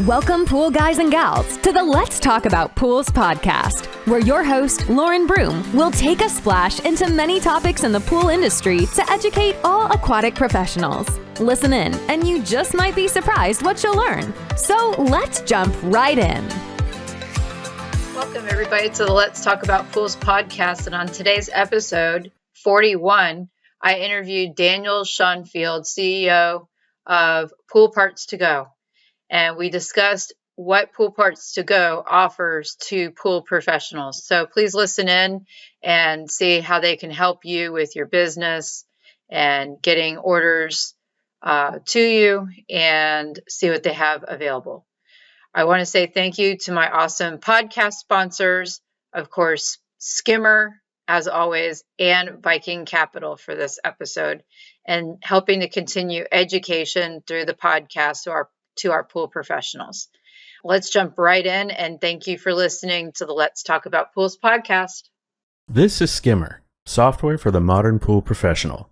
Welcome, pool guys and gals, to the Let's Talk About Pools podcast, where your host, Lauren Broom, will take a splash into many topics in the pool industry to educate all aquatic professionals. Listen in, and you just might be surprised what you'll learn. So let's jump right in. Welcome, everybody, to the Let's Talk About Pools podcast. And on today's episode 41, I interviewed Daniel Schonfeld, CEO of Pool Parts to Go. And we discussed what Pool Parts to Go offers to pool professionals. So please listen in and see how they can help you with your business and getting orders to you and see what they have available. I want to say thank you to my awesome podcast sponsors, of course, Skimmer, as always, and Viking Capital for this episode, and helping to continue education through the podcast to our pool professionals. Let's jump right in, and thank you for listening to the Let's Talk About Pools podcast. This is Skimmer, software for the modern pool professional.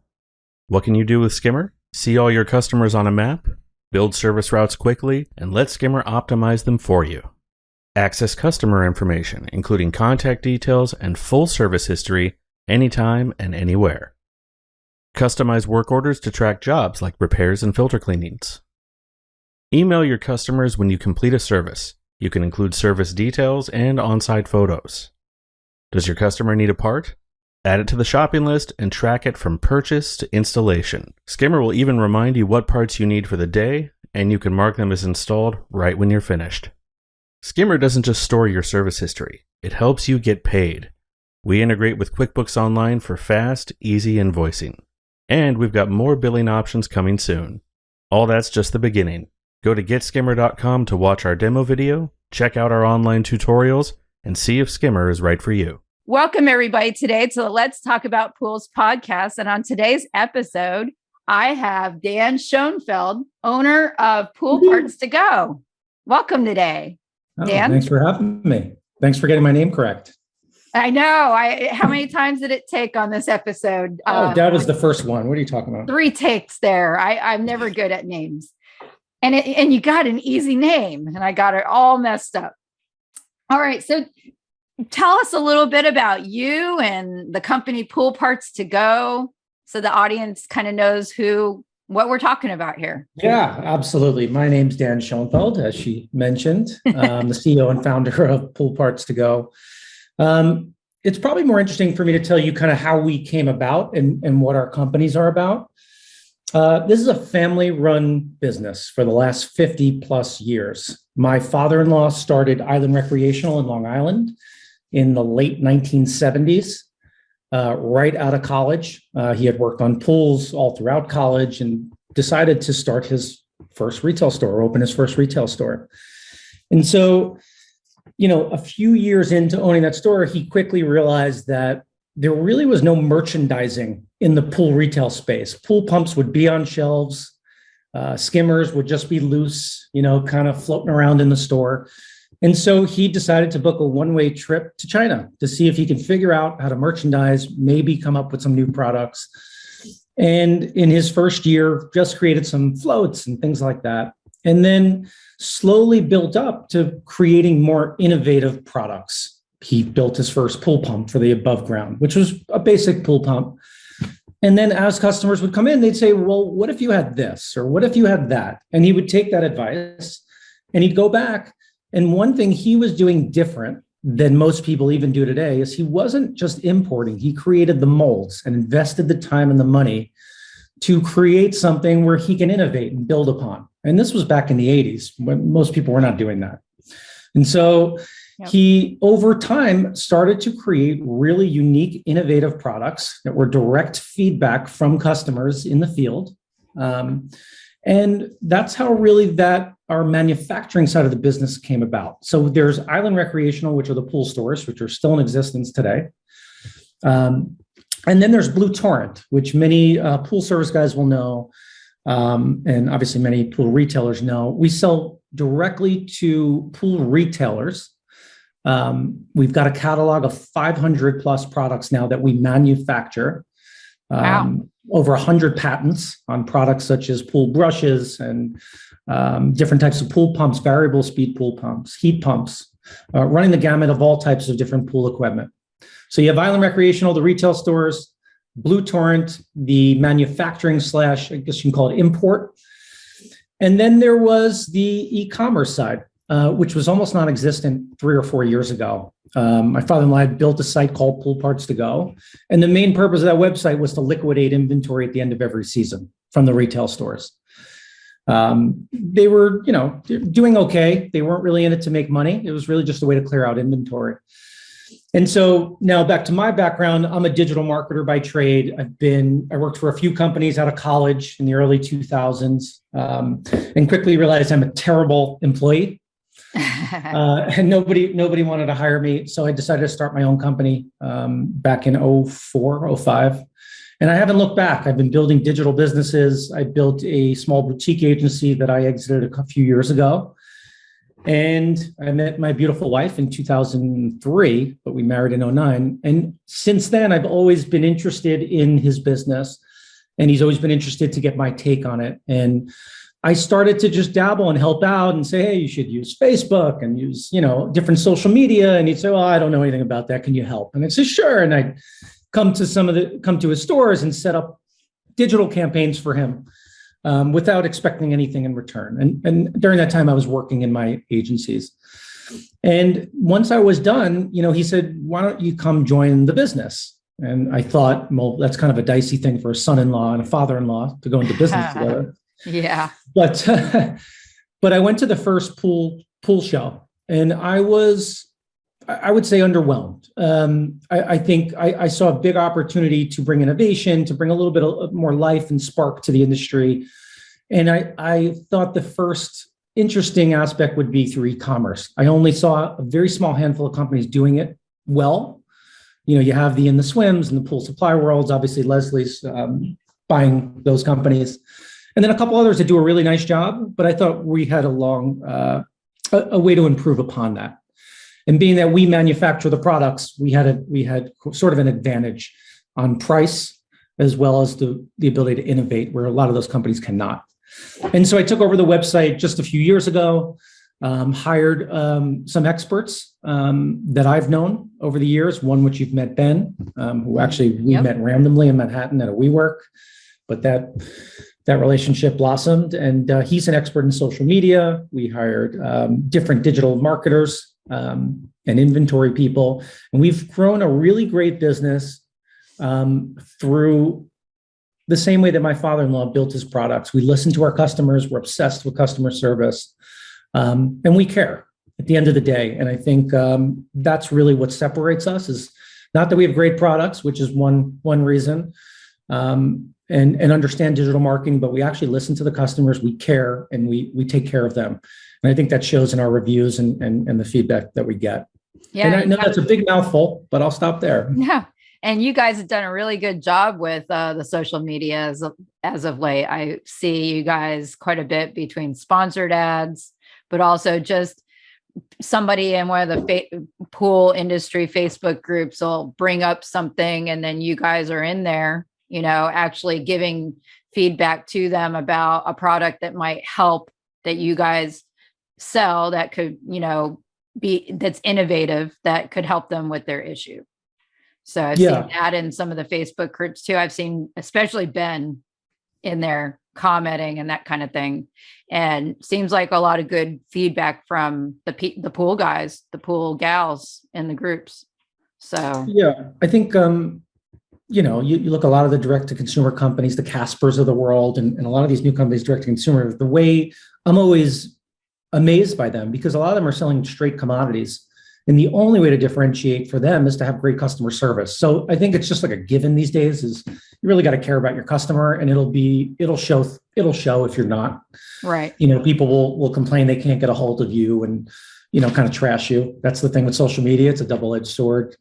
What can you do with Skimmer? See all your customers on a map, build service routes quickly, and let Skimmer optimize them for you. Access customer information, including contact details and full service history, anytime and anywhere. Customize work orders to track jobs like repairs and filter cleanings. Email your customers when you complete a service. You can include service details and on-site photos. Does your customer need a part? Add it to the shopping list and track it from purchase to installation. Skimmer will even remind you what parts you need for the day, and you can mark them as installed right when you're finished. Skimmer doesn't just store your service history. It helps you get paid. We integrate with QuickBooks Online for fast, easy invoicing. And we've got more billing options coming soon. All that's just the beginning. Go to getskimmer.com to watch our demo video, check out our online tutorials, and see if Skimmer is right for you. Welcome, everybody, today to the Let's Talk About Pools podcast. And on today's episode, I have Dan Schonfeld, owner of Pool Parts to Go. Welcome today, Dan. Thanks for having me. Thanks for getting my name correct. I know. How many times did it take on this episode? That was the first one. What are you talking about? 3 takes there. I'm never good at names. And you got an easy name, and I got it all messed up. All right. So tell us a little bit about you and the company Pool Parts to Go, so the audience kind of knows what we're talking about here. Yeah, absolutely. My name's Dan Schonfeld, as she mentioned. I'm the CEO and founder of Pool Parts to Go. It's probably more interesting for me to tell you kind of how we came about and what our companies are about. This is a family-run business for the last 50 plus years. My father-in-law started Island Recreational in Long Island in the late 1970s, right out of college. He had worked on pools all throughout college and decided to start his first retail store, open his first retail store. And so, a few years into owning that store, he quickly realized that there really was no merchandising in the pool retail space. Pool pumps would be on shelves. Skimmers would just be loose, kind of floating around in the store. And so he decided to book a one-way trip to China to see if he could figure out how to merchandise, maybe come up with some new products. And in his first year, just created some floats and things like that. And then slowly built up to creating more innovative products. He built his first pool pump for the above ground, which was a basic pool pump. And then as customers would come in, they'd say, well, what if you had this? Or what if you had that? And he would take that advice and he'd go back. And one thing he was doing different than most people even do today is he wasn't just importing. He created the molds and invested the time and the money to create something where he can innovate and build upon. And this was back in the 80s when most people were not doing that. And so he, over time, started to create really unique, innovative products that were direct feedback from customers in the field. And that's how really that our manufacturing side of the business came about. So there's Island Recreational, which are the pool stores, which are still in existence today. And then there's Blue Torrent, which many pool service guys will know. And obviously many pool retailers know. We sell directly to pool retailers. We've got a catalog of 500 plus products now that we manufacture. Wow. Over 100 patents on products such as pool brushes and different types of pool pumps, variable speed pool pumps, heat pumps, running the gamut of all types of different pool equipment. So you have Island Recreational, the retail stores, Blue Torrent, the manufacturing / I guess you can call it import. And then there was the e-commerce side, which was almost non-existent 3 or 4 years ago. My father-in-law had built a site called Pool Parts to Go. And the main purpose of that website was to liquidate inventory at the end of every season from the retail stores. They were, doing okay. They weren't really in it to make money. It was really just a way to clear out inventory. And so now back to my background, I'm a digital marketer by trade. I worked for a few companies out of college in the early 2000s, and quickly realized I'm a terrible employee. And nobody wanted to hire me. So I decided to start my own company back in 04, 05. And I haven't looked back. I've been building digital businesses. I built a small boutique agency that I exited a few years ago. And I met my beautiful wife in 2003, but we married in 2009. And since then, I've always been interested in his business. And he's always been interested to get my take on it. And I started to just dabble and help out and say, hey, you should use Facebook and use, different social media. And he'd say, well, I don't know anything about that. Can you help? And I'd say, sure. And I'd come to his stores and set up digital campaigns for him without expecting anything in return. And during that time, I was working in my agencies. And once I was done, he said, why don't you come join the business? And I thought, well, that's kind of a dicey thing for a son-in-law and a father-in-law to go into business together. Yeah. But I went to the first pool show, and I would say underwhelmed. I think I saw a big opportunity to bring innovation, to bring a little bit of more life and spark to the industry. And I thought the first interesting aspect would be through e-commerce. I only saw a very small handful of companies doing it well. You have the In the Swims and the Pool Supply Worlds, obviously Leslie's buying those companies. And then a couple others that do a really nice job, but I thought we had a way to improve upon that. And being that we manufacture the products, we had sort of an advantage on price as well as the ability to innovate, where a lot of those companies cannot. And so I took over the website just a few years ago, hired some experts that I've known over the years, one which you've met, Ben, who actually we met randomly in Manhattan at a WeWork, but that relationship blossomed, and he's an expert in social media. We hired different digital marketers and inventory people, and we've grown a really great business through the same way that my father-in-law built his products. We listen to our customers. We're obsessed with customer service, and we care at the end of the day. And I think that's really what separates us, is not that we have great products, which is one reason, and understand digital marketing, but we actually listen to the customers, we care, and we take care of them. And I think that shows in our reviews and the feedback that we get. Yeah, and I know that's a big mouthful, but I'll stop there. Yeah. And you guys have done a really good job with the social media as of late. I see you guys quite a bit between sponsored ads, but also just somebody in one of the pool industry Facebook groups will bring up something, and then you guys are in there, actually giving feedback to them about a product that might help, that you guys sell, that could, that's innovative, that could help them with their issue. So I've seen that in some of the Facebook groups too. I've seen especially Ben in there commenting and that kind of thing. And seems like a lot of good feedback from the pool guys, the pool gals in the groups. So yeah, I think you look a lot of the direct to consumer companies, the Caspers of the world, and a lot of these new companies direct to consumer. The way I'm always amazed by them, because a lot of them are selling straight commodities. And the only way to differentiate for them is to have great customer service. So I think it's just like a given these days, is you really got to care about your customer, and it'll show if you're not. Right. People will complain they can't get a hold of you and, kind of trash you. That's the thing with social media. It's a double-edged sword.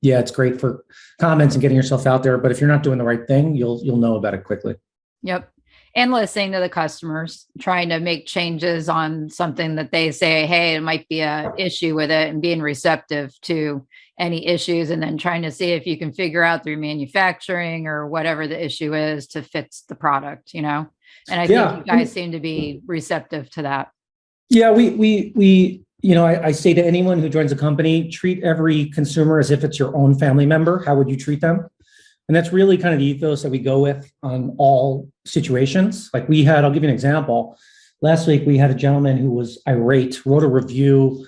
It's great for comments and getting yourself out there, but if you're not doing the right thing, you'll know about it quickly. Yep. And listening to the customers, trying to make changes on something that they say, hey, it might be an issue with it, and being receptive to any issues, and then trying to see if you can figure out through manufacturing or whatever the issue is to fix the product, And I think you guys seem to be receptive to that. Yeah, I say to anyone who joins a company, treat every consumer as if it's your own family member. How would you treat them? And that's really kind of the ethos that we go with on all situations. Like I'll give you an example. Last week, we had a gentleman who was irate, wrote a review,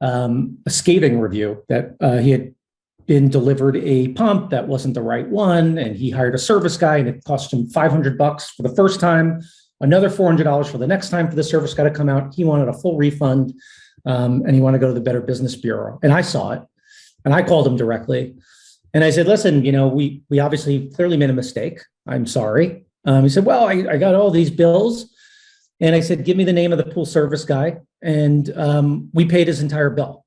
a scathing review that he had been delivered a pump that wasn't the right one. And he hired a service guy, and it cost him $500 for the first time, another $400 for the next time for the service guy to come out. He wanted a full refund, and he wanted to go to the Better Business Bureau. And I saw it, and I called him directly. And I said, listen, we obviously clearly made a mistake. I'm sorry. He said, well, I got all these bills. And I said, give me the name of the pool service guy. And we paid his entire bill.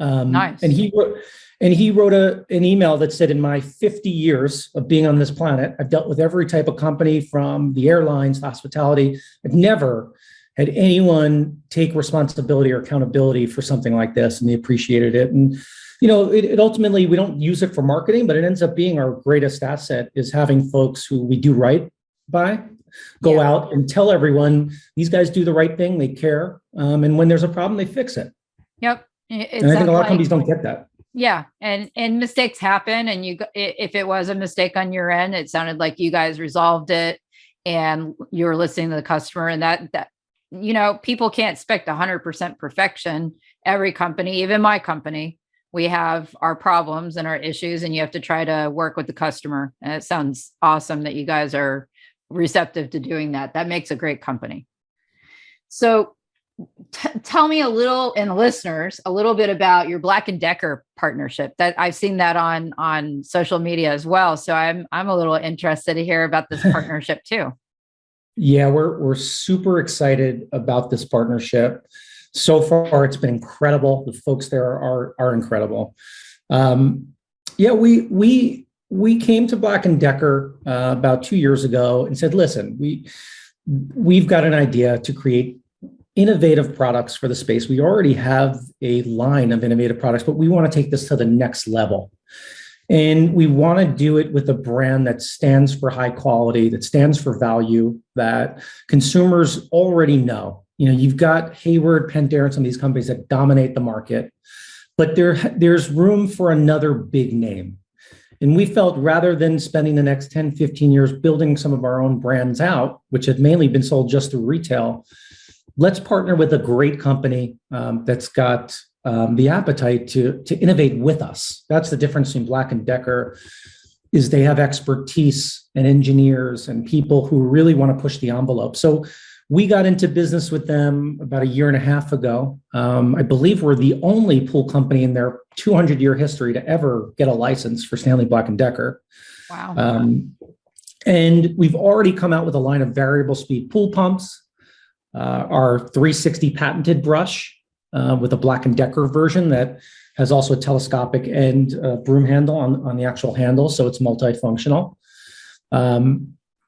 Nice. And he wrote an email that said, in my 50 years of being on this planet, I've dealt with every type of company, from the airlines, hospitality. I've never had anyone take responsibility or accountability for something like this. And they appreciated it. And it ultimately, we don't use it for marketing, but it ends up being our greatest asset, is having folks who we do right by go out and tell everyone, these guys do the right thing. They care. And when there's a problem, they fix it. Yep. And I think a lot of companies don't get that. Yeah. And mistakes happen. And if it was a mistake on your end, it sounded like you guys resolved it and you were listening to the customer, and that people can't expect 100% perfection. Every company, even my company, we have our problems and our issues, and you have to try to work with the customer. And it sounds awesome that you guys are receptive to doing that. That makes a great company. So tell me a little, and the listeners, a little bit about your Black & Decker partnership. That I've seen that on social media as well. So I'm a little interested to hear about this partnership too. Yeah, we're super excited about this partnership. So far, it's been incredible. The folks there are incredible. We came to Black & Decker about 2 years ago and said, listen, we've got an idea to create innovative products for the space. We already have a line of innovative products, but we want to take this to the next level. And we want to do it with a brand that stands for high quality, that stands for value, that consumers already know. You've got Hayward, Pentair, and some of these companies that dominate the market, but there's room for another big name. And we felt, rather than spending the next 10, 15 years building some of our own brands out, which have mainly been sold just through retail, let's partner with a great company that's got the appetite to innovate with us. That's the difference between Black & Decker, is they have expertise and engineers and people who really want to push the envelope. So we got into business with them about 1.5 years ago. I believe we're the only pool company in their 200-year history to ever get a license for Stanley Black & Decker. Wow. And we've already come out with a line of variable speed pool pumps, our 360 patented brush with a Black & Decker version that has also a telescopic and broom handle on the actual handle, so it's multifunctional.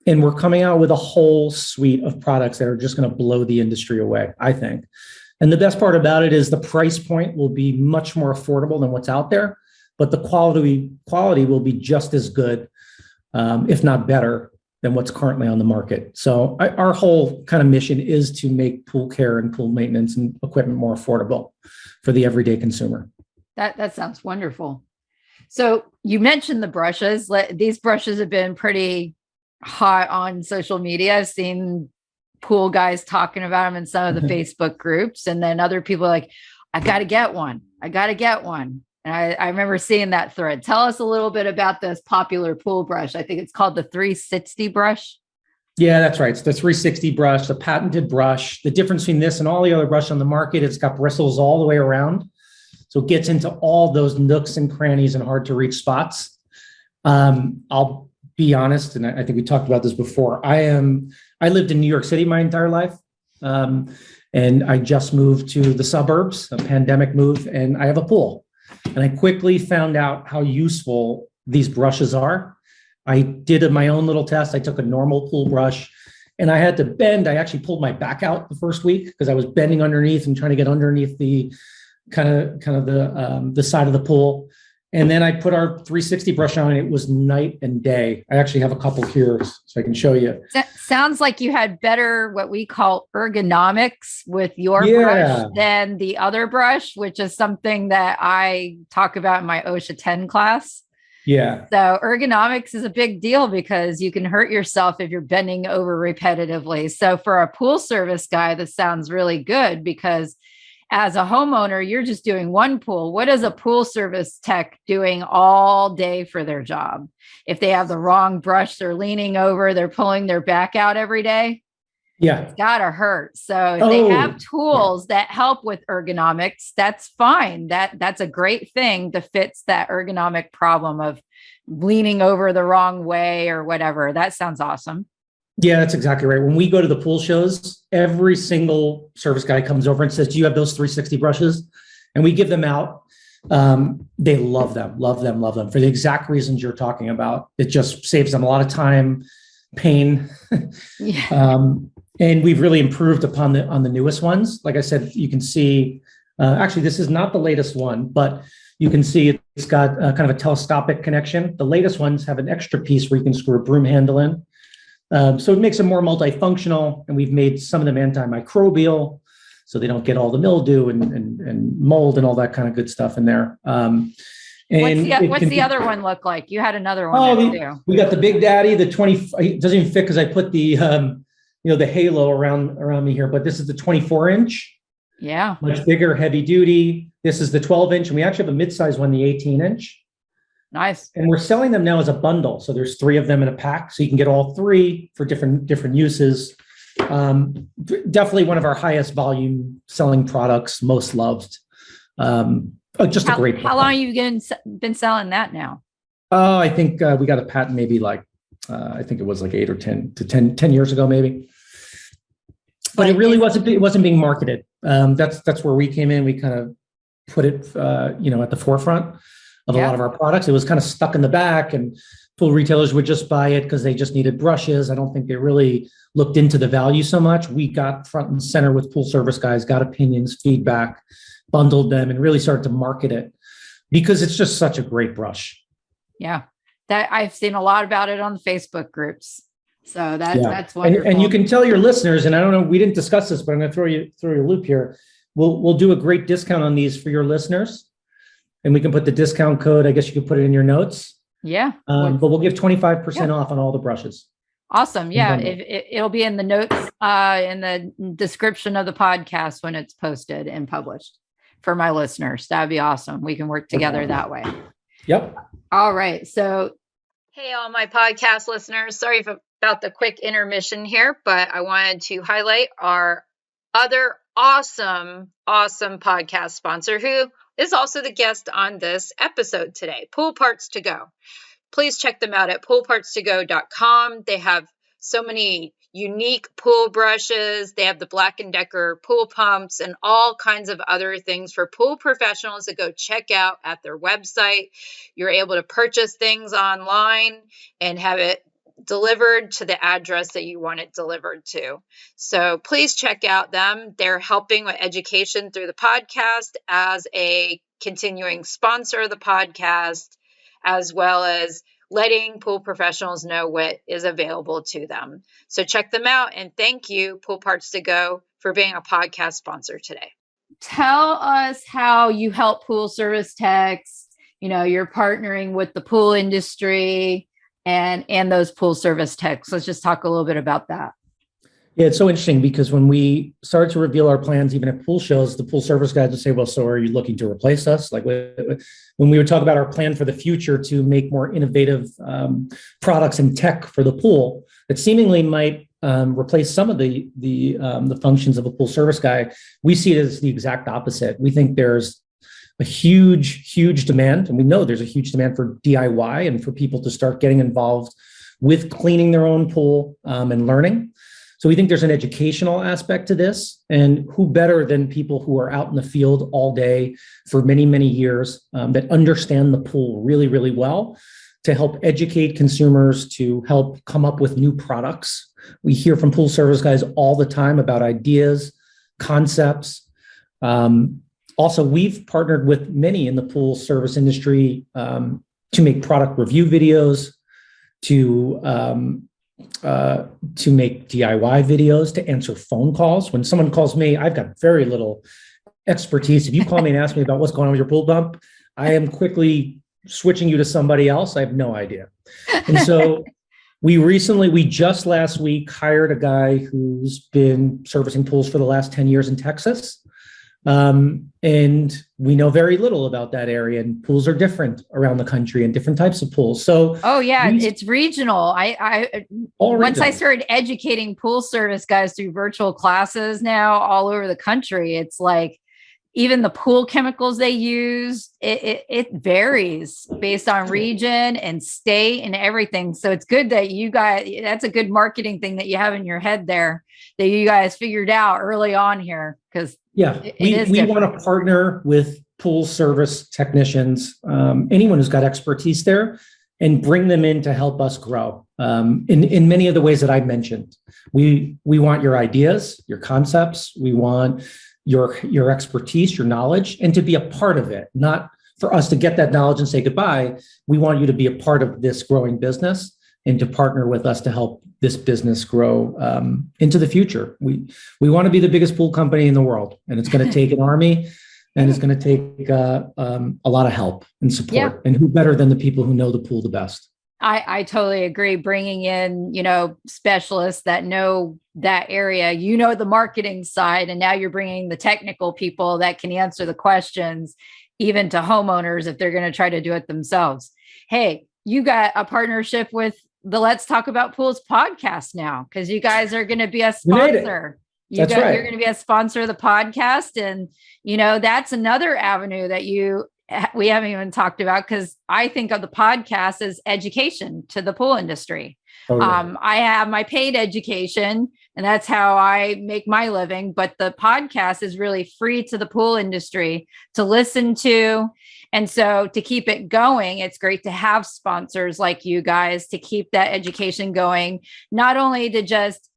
And we're coming out with a whole suite of products that are just going to blow the industry away, I think. And the best part about it is the price point will be much more affordable than what's out there, but the quality will be just as good, if not better, than what's currently on the market. So our whole kind of mission is to make pool care and pool maintenance and equipment more affordable for the everyday consumer. That sounds wonderful. So you mentioned the brushes. These brushes have been pretty hot on social media. I've seen pool guys talking about them in some of the Facebook groups, and then other people are like, I got to get one. And I remember seeing that thread. Tell us a little bit about this popular pool brush. I think it's called the 360 brush. Yeah, that's right. It's the 360 brush, the patented brush. The difference between this and all the other brushes on the market, it's got bristles all the way around. So it gets into all those nooks and crannies and hard to reach spots. I'll be honest, and I think we talked about this before. I lived in New York City my entire life. And I just moved to the suburbs, a pandemic move, and I have a pool. And I quickly found out how useful these brushes are. I did my own little test. I took a normal pool brush and I had to bend. I actually pulled my back out the first week because I was bending underneath and trying to get underneath the kind of the side of the pool. And then I put our 360 brush on, and it was night and day. I actually have a couple here so I can show you. That sounds like you had better, what we call ergonomics with your brush than the other brush, which is something that I talk about in my OSHA 10 class. Yeah. So ergonomics is a big deal because you can hurt yourself if you're bending over repetitively. So for a pool service guy, this sounds really good because as a homeowner, you're just doing one pool. What is a pool service tech doing all day for their job? If they have the wrong brush, they're leaning over, they're pulling their back out every day. Yeah. It's gotta hurt. So if they have tools that help with ergonomics, that's fine. That's a great thing that fits that ergonomic problem of leaning over the wrong way or whatever. That sounds awesome. Yeah, that's exactly right. When we go to the pool shows, every single service guy comes over and says, do you have those 360 brushes? And we give them out. They love them for the exact reasons you're talking about. It just saves them a lot of time, pain. Yeah. And we've really improved on the newest ones. Like I said, you can see, actually, this is not the latest one, but you can see it's got kind of a telescopic connection. The latest ones have an extra piece where you can screw a broom handle in. So it makes them more multifunctional, and we've made some of them antimicrobial, so they don't get all the mildew and mold and all that kind of good stuff in there. What's the other one look like? You had another one too. We got the Big Daddy, the 20. It doesn't even fit because I put the the halo around me here, but this is the 24-inch. Yeah, much bigger, heavy duty. This is the 12-inch, and we actually have a mid-size one, the 18-inch. Nice. And we're selling them now as a bundle. So there's 3 of them in a pack. So you can get all 3 for different uses. Definitely one of our highest volume selling products, most loved. Just a great product. How long have you been selling that now? Oh, I think we got a patent maybe I think it was 8 or 10 years ago, maybe. But it really wasn't being marketed. That's where we came in. We kind of put it, at the forefront of a lot of our products. It was kind of stuck in the back, and pool retailers would just buy it because they just needed brushes. I don't think they really looked into the value so much. We got front and center with pool service guys, got opinions, feedback, bundled them, and really started to market it because it's just such a great brush. Yeah, that I've seen a lot about it on the Facebook groups. So that's wonderful. And you can tell your listeners, and I don't know, we didn't discuss this, but I'm going to throw you a loop here. We'll do a great discount on these for your listeners. And we can put the discount code. I guess you could put it in your notes. Yeah. But we'll give 25% off on all the brushes. Awesome. Yeah. It'll be in the notes, in the description of the podcast when it's posted and published for my listeners. That'd be awesome. We can work together that way. Yep. All right. So, hey, all my podcast listeners, sorry about the quick intermission here, but I wanted to highlight our other awesome podcast sponsor who is also the guest on this episode today, Pool Parts To Go. Please check them out at poolpartstogo.com. They have so many unique pool brushes. They have the Black & Decker pool pumps and all kinds of other things for pool professionals to go check out at their website. You're able to purchase things online and have it delivered to the address that you want it delivered to. So please check out them. They're helping with education through the podcast as a continuing sponsor of the podcast, as well as letting pool professionals know what is available to them. So check them out, and thank you, Pool Parts To Go, for being a podcast sponsor today. Tell us how you help pool service techs. You're partnering with the pool industry and those pool service techs. Let's just talk a little bit about that. Yeah, it's so interesting because when we started to reveal our plans, even at pool shows, the pool service guys would say, well, so are you looking to replace us? Like when we would talk about our plan for the future to make more innovative products and tech for the pool that seemingly might replace some of the functions of a pool service guy, we see it as the exact opposite. We think there's a huge demand, and we know there's a huge demand for DIY and for people to start getting involved with cleaning their own pool and learning. So we think there's an educational aspect to this, and who better than people who are out in the field all day for many, many years that understand the pool really well to help educate consumers, to help come up with new products We hear from pool service guys all the time about ideas, concepts. Also, we've partnered with many in the pool service industry to make product review videos, to make DIY videos, to answer phone calls. When someone calls me, I've got very little expertise. If you call me and ask me about what's going on with your pool pump, I am quickly switching you to somebody else. I have no idea. And so we just last week hired a guy who's been servicing pools for the last 10 years in Texas. And we know very little about that area, and pools are different around the country and different types of pools. So, it's regional. Once I regional. started educating pool service guys through virtual classes now all over the country, it's like even the pool chemicals they use, it varies based on region and state and everything. So it's good that you guys, that's a good marketing thing that you have in your head there that you guys figured out early on here. Because we want to partner with pool service technicians, anyone who's got expertise there, and bring them in to help us grow in many of the ways that I mentioned. We want your ideas, your concepts. We want your expertise, your knowledge, and to be a part of it, not for us to get that knowledge and say goodbye. We want you to be a part of this growing business and to partner with us to help this business grow into the future. We want to be the biggest pool company in the world, and it's going to take an army, and it's going to take a lot of help and support. Yeah. And who better than the people who know the pool the best? I totally agree. Bringing in, specialists that know that area, the marketing side, and now you're bringing the technical people that can answer the questions, even to homeowners if they're going to try to do it themselves. Hey, you got a partnership with the Let's Talk About Pools podcast now, because you guys are going to be a sponsor. You're going to be a sponsor of the podcast. And, that's another avenue that we haven't even talked about, because I think of the podcast as education to the pool industry. Oh, yeah. I have my paid education, and that's how I make my living. But the podcast is really free to the pool industry to listen to. And so to keep it going, it's great to have sponsors like you guys to keep that education going, not only to just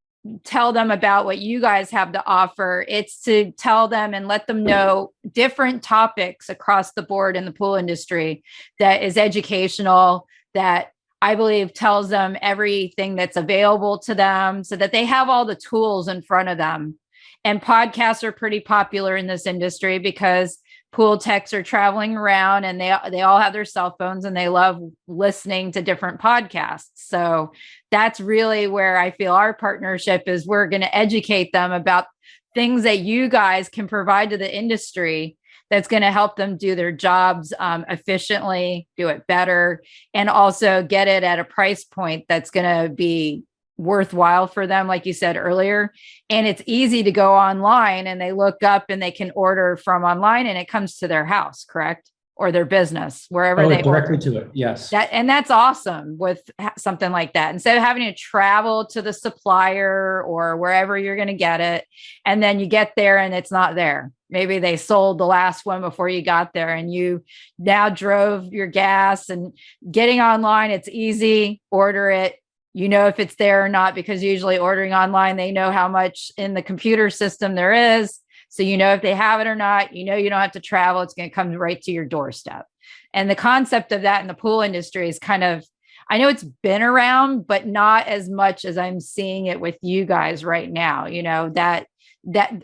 tell them about what you guys have to offer, it's to tell them and let them know different topics across the board in the pool industry that is educational, that I believe tells them everything that's available to them so that they have all the tools in front of them. And podcasts are pretty popular in this industry because pool techs are traveling around and they all have their cell phones and they love listening to different podcasts. So that's really where I feel our partnership is. We're going to educate them about things that you guys can provide to the industry that's going to help them do their jobs efficiently, do it better, and also get it at a price point that's going to be worthwhile for them, like you said earlier. And it's easy to go online and they look up and they can order from online and it comes to their house, correct? Or their business, wherever they directly to it. Yes. And that's awesome with something like that. Instead of having to travel to the supplier or wherever you're going to get it, and then you get there and it's not there. Maybe they sold the last one before you got there and you now drove your gas, and getting online, it's easy, order it. If it's there or not, because usually ordering online, they know how much in the computer system there is. So, if they have it or not, you don't have to travel. It's going to come right to your doorstep. And the concept of that in the pool industry is kind of, I know it's been around, but not as much as I'm seeing it with you guys right now. That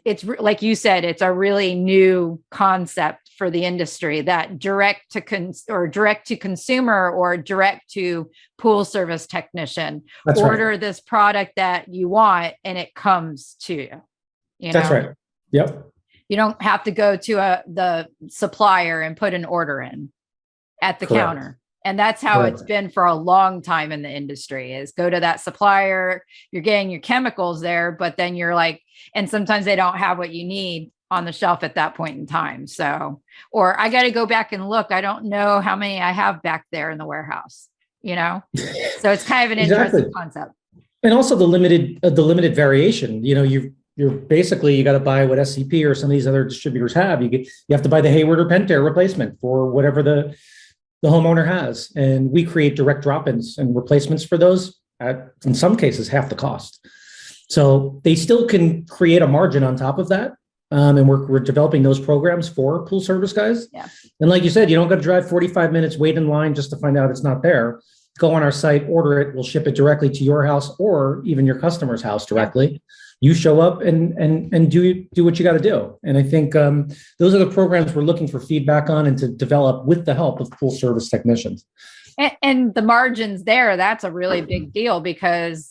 it's like you said, it's a really new concept for the industry, that direct to consumer or direct to pool service technician. That's order right. This product that you want and it comes to you. That's right. Yep. You don't have to go to the supplier and put an order in at the Correct. counter. And that's how Correct. It's been for a long time in the industry, is go to that supplier, you're getting your chemicals there, but then you're like, and sometimes they don't have what you need on the shelf at that point in time. So, or I got to go back and look. I don't know how many I have back there in the warehouse, so it's kind of an interesting concept. And also the limited variation, you're basically, you got to buy what SCP or some of these other distributors have. You have to buy the Hayward or Pentair replacement for whatever the homeowner has. And we create direct drop-ins and replacements for those at, in some cases, half the cost. So they still can create a margin on top of that. And we're developing those programs for pool service guys. Yeah. And like you said, you don't got to drive 45 minutes, wait in line just to find out it's not there. Go on our site, order it. We'll ship it directly to your house or even your customer's house directly. You show up and do what you got to do. And I think those are the programs we're looking for feedback on and to develop with the help of pool service technicians. And the margins there, that's a really big deal because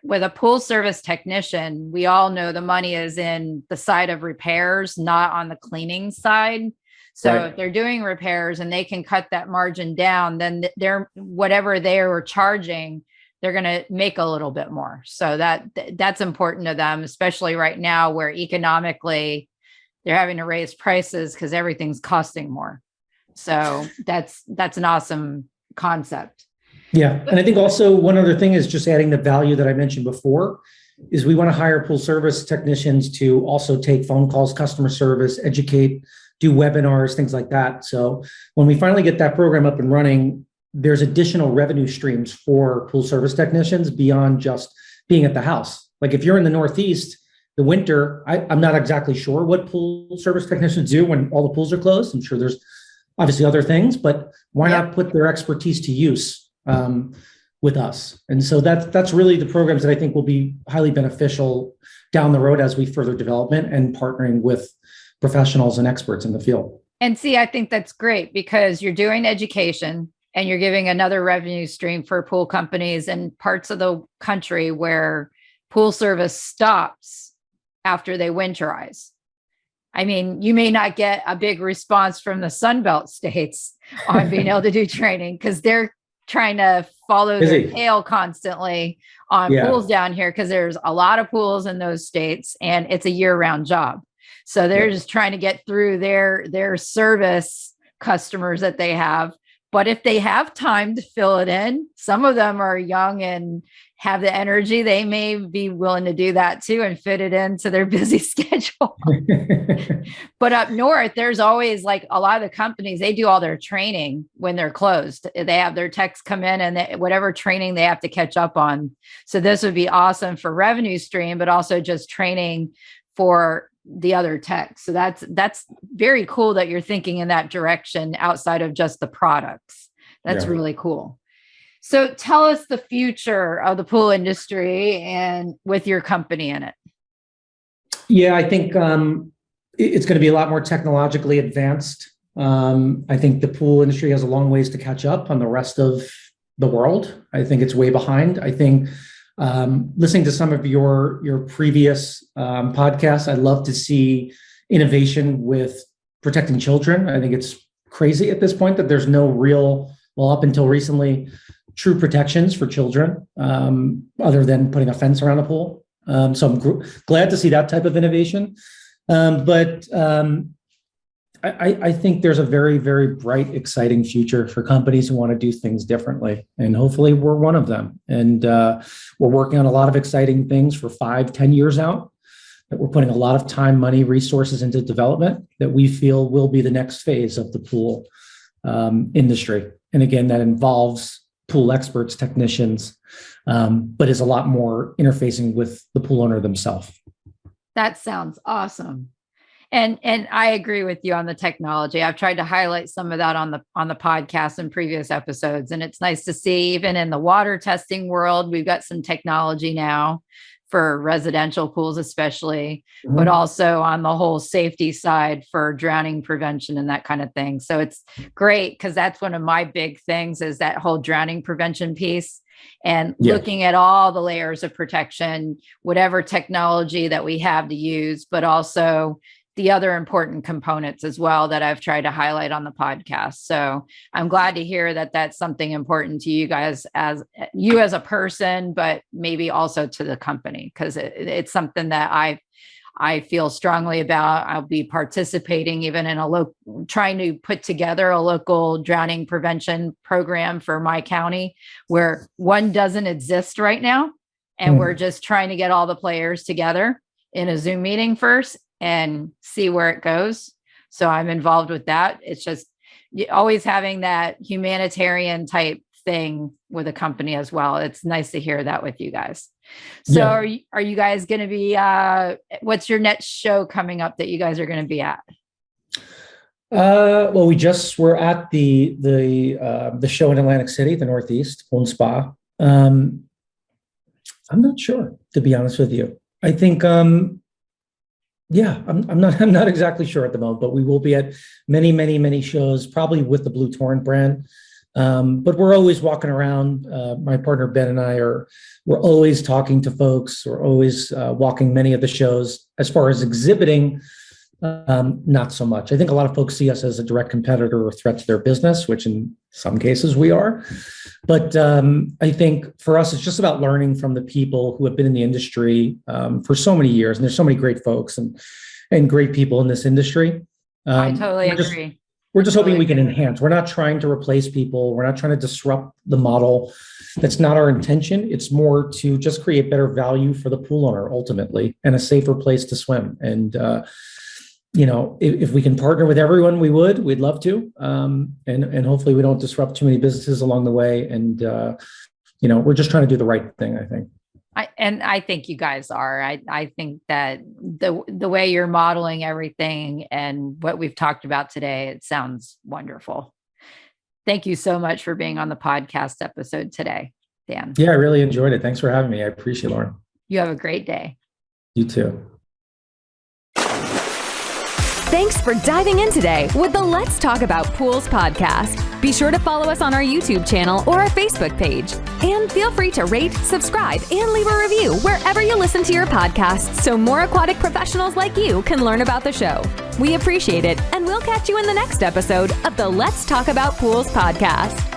with a pool service technician, we all know the money is in the side of repairs, not on the cleaning side. So if they're doing repairs and they can cut that margin down, then they're whatever they were charging, they're going to make a little bit more. So that's important to them, especially right now where economically they're having to raise prices because everything's costing more. So that's an awesome concept. Yeah. And I think also one other thing is just adding the value that I mentioned before is we want to hire pool service technicians to also take phone calls, customer service, educate, do webinars, things like that. So when we finally get that program up and running, there's additional revenue streams for pool service technicians beyond just being at the house. Like if you're in the Northeast, the winter, I'm not exactly sure what pool service technicians do when all the pools are closed. I'm sure there's obviously other things, but why not put their expertise to use with us? And so that's really the programs that I think will be highly beneficial down the road as we further development and partnering with professionals and experts in the field. And see, I think that's great because you're doing education and you're giving another revenue stream for pool companies in parts of the country where pool service stops after they winterize. I mean, you may not get a big response from the Sunbelt states on being able to do training because they're trying to follow their tail constantly on pools down here because there's a lot of pools in those states and it's a year-round job. So they're just trying to get through their service customers that they have. But if they have time to fill it in, some of them are young and have the energy. They may be willing to do that too and fit it into their busy schedule. But up north, there's always like a lot of the companies, they do all their training when they're closed. They have their techs come in and whatever training they have to catch up on. So this would be awesome for revenue stream, but also just training for the other tech. So that's very cool that you're thinking in that direction outside of just the products. That's really cool. So tell us the future of the pool industry and with your company in it. Yeah, I think it's going to be a lot more technologically advanced. I think the pool industry has a long ways to catch up on the rest of the world. I think it's way behind. I think listening to some of your previous podcasts, I'd love to see innovation with protecting children. I think it's crazy at this point that there's no real, well, up until recently, true protections for children other than putting a fence around a pool. So I'm glad to see that type of innovation. But I think there's a very, very bright, exciting future for companies who want to do things differently. And hopefully we're one of them. And we're working on a lot of exciting things for 5-10 years out that we're putting a lot of time, money, resources into development that we feel will be the next phase of the pool industry. And again, that involves pool experts, technicians, but is a lot more interfacing with the pool owner themselves. That sounds awesome. And I agree with you on the technology. I've tried to highlight some of that on the podcast in previous episodes. And it's nice to see even in the water testing world, we've got some technology now for residential pools, especially, but also on the whole safety side for drowning prevention and that kind of thing. So it's great because that's one of my big things is that whole drowning prevention piece and looking at all the layers of protection, whatever technology that we have to use, but also the other important components as well that I've tried to highlight on the podcast. So I'm glad to hear that that's something important to you guys as a person, but maybe also to the company, because it's something that I feel strongly about. I'll be participating even in trying to put together a local drowning prevention program for my county where one doesn't exist right now. And we're just trying to get all the players together in a Zoom meeting first and see where it goes. So I'm involved with that. It's just always having that humanitarian type thing with a company as well. It's nice to hear that with you guys. So are you guys going to be, what's your next show coming up that you guys are going to be at? Well, we're at the show in Atlantic City, the Northeast, Pool and Spa. I'm not sure, to be honest with you. I think, I'm not exactly sure at the moment, but we will be at many shows, probably with the Blue Torrent brand. But we're always walking around. My partner Ben and we're always talking to folks. We're always walking many of the shows. As far as exhibiting, not so much. I think a lot of folks see us as a direct competitor or threat to their business, which in some cases we are. But I think for us, it's just about learning from the people who have been in the industry for so many years. And there's so many great folks and great people in this industry. I totally agree. We're just hoping we can enhance. We're not trying to replace people. We're not trying to disrupt the model. That's not our intention. It's more to just create better value for the pool owner ultimately, and a safer place to swim. And if we can partner with everyone, we'd love to. And hopefully we don't disrupt too many businesses along the way. And, we're just trying to do the right thing, I think. I think you guys are. I think that the way you're modeling everything and what we've talked about today, it sounds wonderful. Thank you so much for being on the podcast episode today, Dan. Yeah, I really enjoyed it. Thanks for having me. I appreciate it, Lauren. You have a great day. You too. Thanks for diving in today with the Let's Talk About Pools podcast. Be sure to follow us on our YouTube channel or our Facebook page. And feel free to rate, subscribe, and leave a review wherever you listen to your podcasts so more aquatic professionals like you can learn about the show. We appreciate it, and we'll catch you in the next episode of the Let's Talk About Pools podcast.